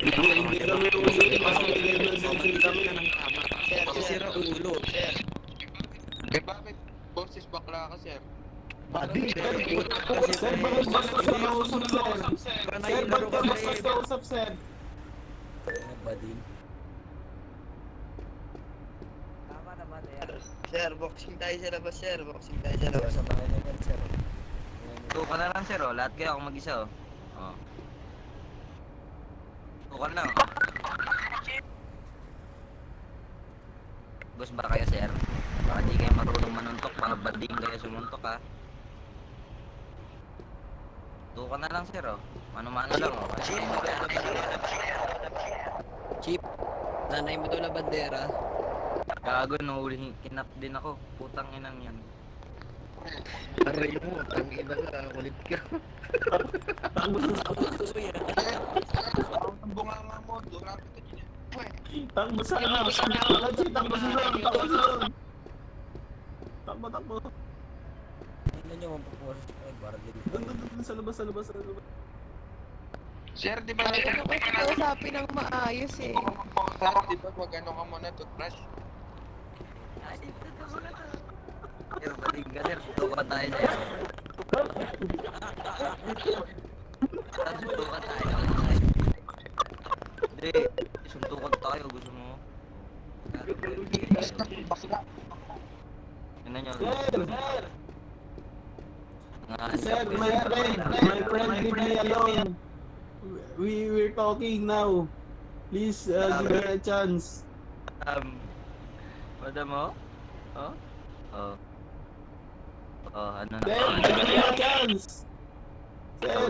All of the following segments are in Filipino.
Hindi kami ulit kasi level sentry kami. Sir, sira ulo. Eh bakit boses bakla ka, sir? Badi, sir. Kasi Sir, bakit bastos ka kausap, sir? Sir, ba't ka bastos kausap, sir? Ano ba din? Tama naman yan. Sir, boxing tayo sa labas, sir. Boxing tayo sa labas. Sa bahay na yan, sir. Tukan na lang sir oh. Lahat kayo ako mag-isa oh. Oh. Tukan lang. Boss ba kayo sir? Baka di kayo marunong manuntok. Baka bading kayo sumuntok ha. Tukan na lang sir oh. Mano-mano lang oh. Chip, nanay mo daw na bandera. Gago, nahuli. Kinap din ako. Putang inang yan. Aray mo, tangina ka, kulit ka. Ang bunganga mo, durang ka niya. Takbo sana. Legit, takbo sana. Takbo sana. Takbo. Hindi nyo mapupunas. Ay, barding. Doon sa labas. Sir, di ba Ayaw naman kausapin ng maayos eh. sir, di ba wag ano ka muna, toothbrush? Sir, bading ka sir. Tukan tayo sir. Suntukan tayo. Hindi. Suntukan tayo. Gusto mo? Tingnan nyo. Sir, my friend, leave me alone. We're talking now. Please, give her a chance. Wala mo? Oh? Oh. Oh, ano na? Sir, give her a chance. Sir,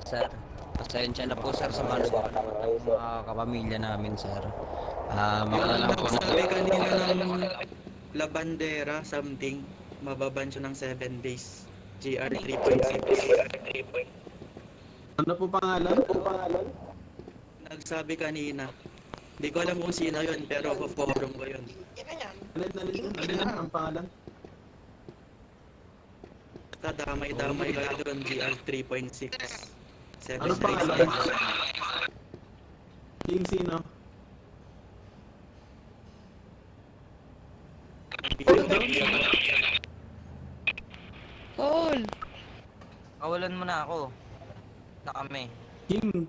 Sir, pasensya na po, sir, sa mga kapamilya namin, sir. Makala lang po na. Sabi kanina ng La Bandera something, mababan siya ng 7 days. GR 3.6. ano po pangalan? Nagsabi kanina. Hindi ko alam kung sino yun, pero forum ko yun. Alin ang pangalan? Damay ka doon, GR 3.6. 7 Ano days. pangalan? King sino? Cole! Kawalan mo na ako. Na kami. King